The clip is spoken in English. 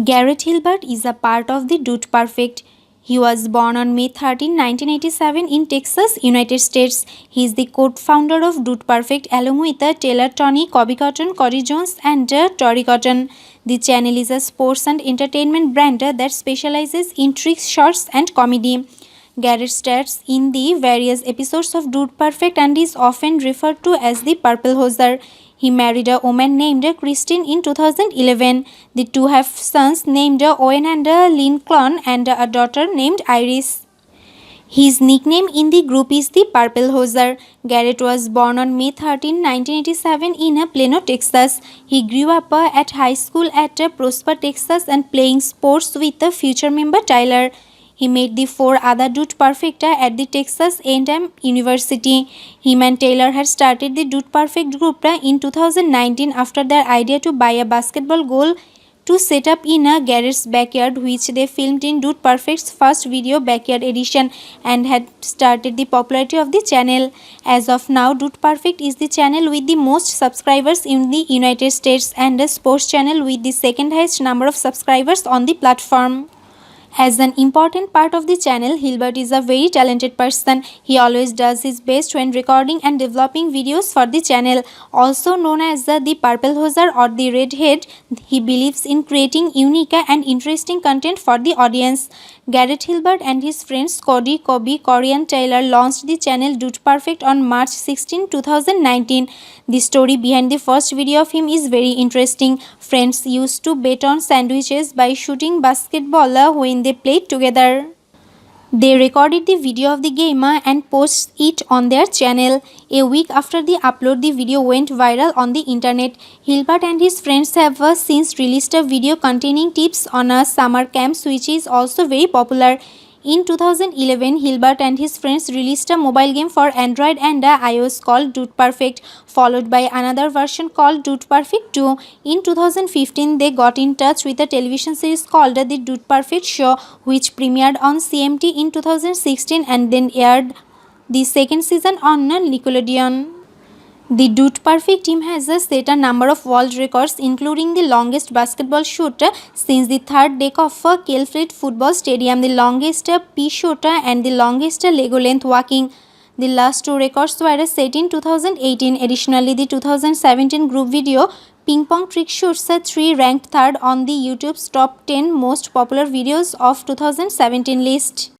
Garrett Hilbert is a part of the Dude Perfect. He was born on May 13, 1987 in Texas, United States. He is the co-founder of Dude Perfect along with Tyler Toney, Coby Cotton, Cody Jones and Cory Cotton. The channel is a sports and entertainment brand that specializes in tricks, shorts and comedy. Garrett stars in the various episodes of Dude Perfect and is often referred to as the Purple Hoser. He married a woman named Kristin in 2011. The two have sons named Owen and Lincoln and a daughter named Iris. His nickname in the group is the Purple Hoser. Garrett was born on May 13, 1987 in Plano, Texas. He grew up at high school at Prosper, Texas and playing sports with the future member Tyler. He made the four other Dude Perfect at the Texas A&M University. Him and Taylor had started the Dude Perfect group in 2019 after their idea to buy a basketball goal to set up in Garrett's backyard, which they filmed in Dude Perfect's first video backyard edition and had started the popularity of the channel. As of now, Dude Perfect is the channel with the most subscribers in the United States and a sports channel with the second highest number of subscribers on the platform. As an important part of the channel, Hilbert is a very talented person. He always does his best when recording and developing videos for the channel. Also known as the Purple Hoser or the Redhead, he believes in creating unique and interesting content for the audience. Garrett Hilbert and his friends Cody, Coby, Cory and Taylor launched the channel Dude Perfect on March 16, 2019. The story behind the first video of him is very interesting. Friends used to bet on sandwiches by shooting basketball when they played together. They recorded the video of the game and posted it on their channel. A week after the upload, the video went viral on the internet. Hilbert and his friends have since released a video containing tips on summer camps, which is also very popular. In 2011, Hilbert and his friends released a mobile game for Android and iOS called Dude Perfect, followed by another version called Dude Perfect 2. In 2015, they got in touch with a television series called The Dude Perfect Show, which premiered on CMT in 2016 and then aired the second season on Nickelodeon. The Dude Perfect team has set a number of world records, including the longest basketball shoot since the third deck of Kelfleet Football Stadium, the longest pea shoot and the longest Lego length walking. The last two records were set in 2018. Additionally, the 2017 group video Ping Pong Trick Shoots 3 ranked third on the YouTube's top 10 most popular videos of 2017 list.